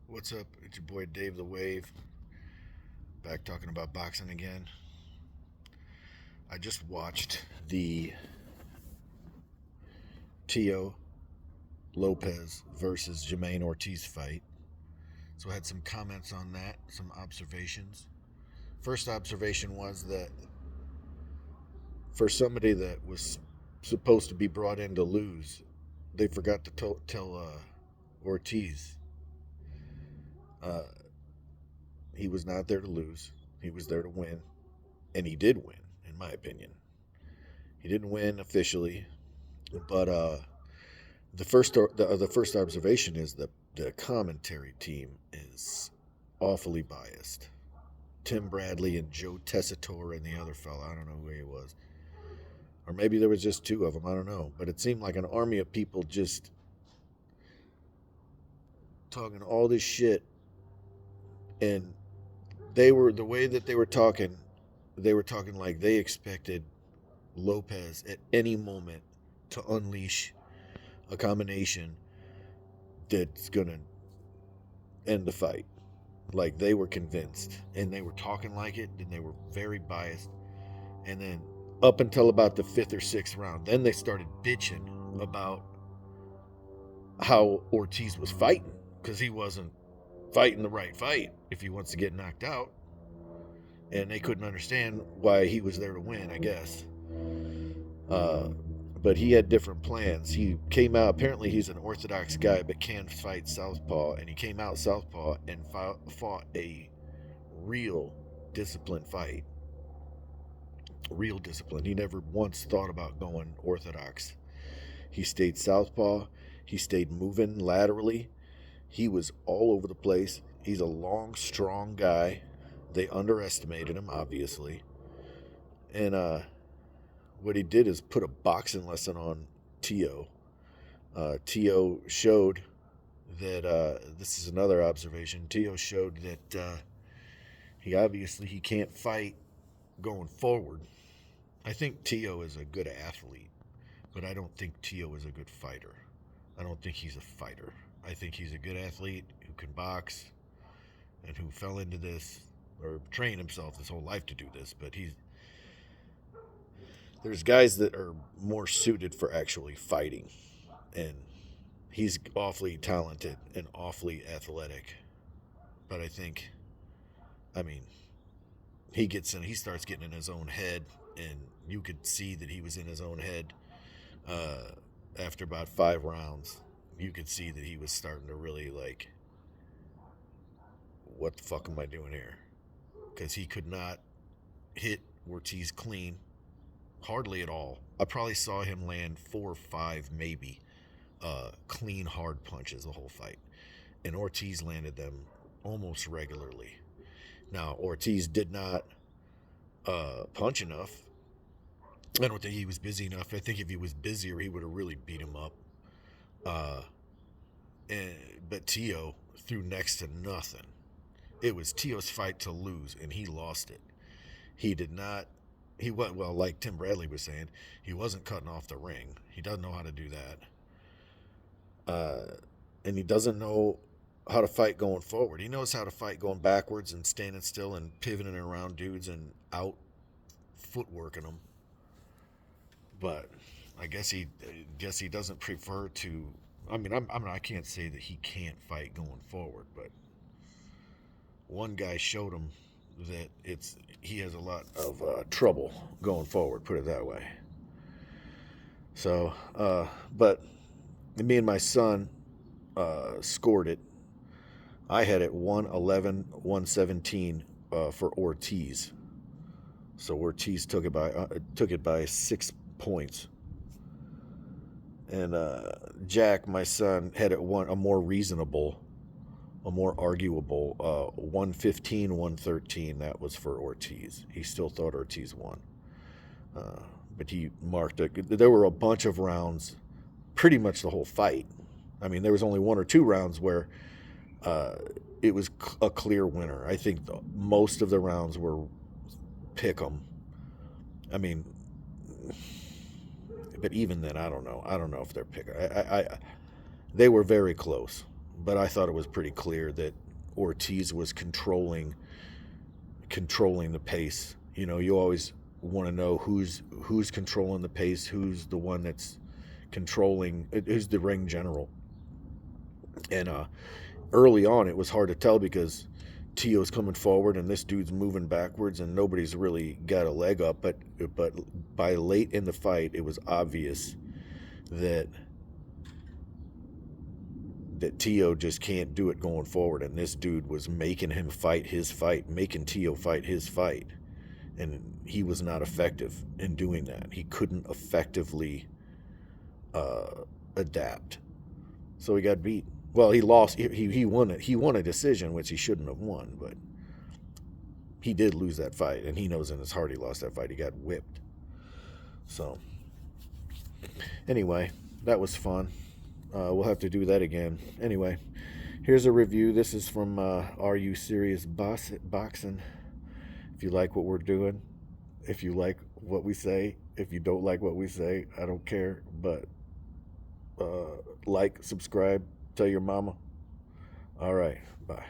What's up? It's your boy Dave the Wave. Back talking about boxing again. I just watched the Teo Lopez versus Jamaine Ortiz fight. So I had some comments on that, some observations. First observation was that for somebody that was supposed to be brought in to lose, they forgot to tell Ortiz uh, he was not there to lose. He was there to win, and he did win, in my opinion. He didn't win officially, but the first observation is that the commentary team is awfully biased. Tim Bradley and Joe Tessitore and the other fella, I don't know who he was, or maybe there was just two of them. I don't know, but it seemed like an army of people just talking all this shit, and they were the way that they were talking. They were talking like they expected Lopez at any moment to unleash a combination that's gonna end the fight. Like they were convinced, and they were talking like it, and they were very biased. And then up until about the fifth or sixth round, then they started bitching about how Ortiz was fighting because he wasn't fighting the right fight if he wants to get knocked out, and they couldn't understand why he was there to win. I guess. Uh, but he had different plans. He came out. Apparently, he's an orthodox guy, but can fight southpaw. And he came out southpaw and fought a real disciplined fight. Real discipline. He never once thought about going orthodox. He stayed southpaw. He stayed moving laterally. He was all over the place. He's a long, strong guy. They underestimated him, obviously. And what he did is put a boxing lesson on Teo. Teo showed that this is another observation. Teo showed that he can't fight going forward. I think Teo is a good athlete, but I don't think Teo is a good fighter. I don't think he's a fighter. I think he's a good athlete who can box and who fell into this or trained himself his whole life to do this. But there's guys that are more suited for actually fighting, and he's awfully talented and awfully athletic. But I mean, he starts getting in his own head, and you could see that he was in his own head after about 5 rounds. You could see that he was starting to really like, what the fuck am I doing here? Because he could not hit Ortiz clean, hardly at all. I probably saw him land 4 or 5, maybe, clean, hard punches the whole fight. And Ortiz landed them almost regularly. Now, Ortiz did not punch enough. I don't think he was busy enough. I think if he was busier, he would have really beat him up. Uh, and, but Teo threw next to nothing. It was Teo's fight to lose, and he lost it. He did not. He went well, like Tim Bradley was saying. He wasn't cutting off the ring. He doesn't know how to do that, and he doesn't know how to fight going forward. He knows how to fight going backwards and standing still and pivoting around dudes and out footworking them. But I guess he doesn't prefer to. I can't say that he can't fight going forward, but one guy showed him that he has a lot of trouble going forward. Put it that way. So, but me and my son scored it. I had it 111, 117 for Ortiz. So Ortiz took it by 6 points, and Jack, my son, had it a more reasonable, a more arguable 115, 113. That was for Ortiz. He still thought Ortiz won, but he marked it. There were a bunch of rounds, pretty much the whole fight. I mean, there was only 1 or 2 rounds where it was a clear winner. I think most of the rounds were pick 'em. I mean, but even then, I don't know. I don't know if they're pick. They were very close, But I thought it was pretty clear that Ortiz was controlling the pace. You know, you always want to know who's controlling the pace, who's the one that's controlling, who's the ring general. And early on, it was hard to tell because Tio's coming forward and this dude's moving backwards, and nobody's really got a leg up. But by late in the fight, it was obvious that Tio just can't do it going forward, and this dude was making him fight his fight, making Tio fight his fight, and he was not effective in doing that. He couldn't effectively adapt, so he got beat. Well, he lost. He won it. He won a decision, which he shouldn't have won, but he did lose that fight, and he knows in his heart he lost that fight. He got whipped. So anyway, that was fun. We'll have to do that again. Anyway, here's a review. This is from Are You Serious Boxing? If you like what we're doing, if you like what we say, if you don't like what we say, I don't care. But like, subscribe, tell your mama. All right, bye.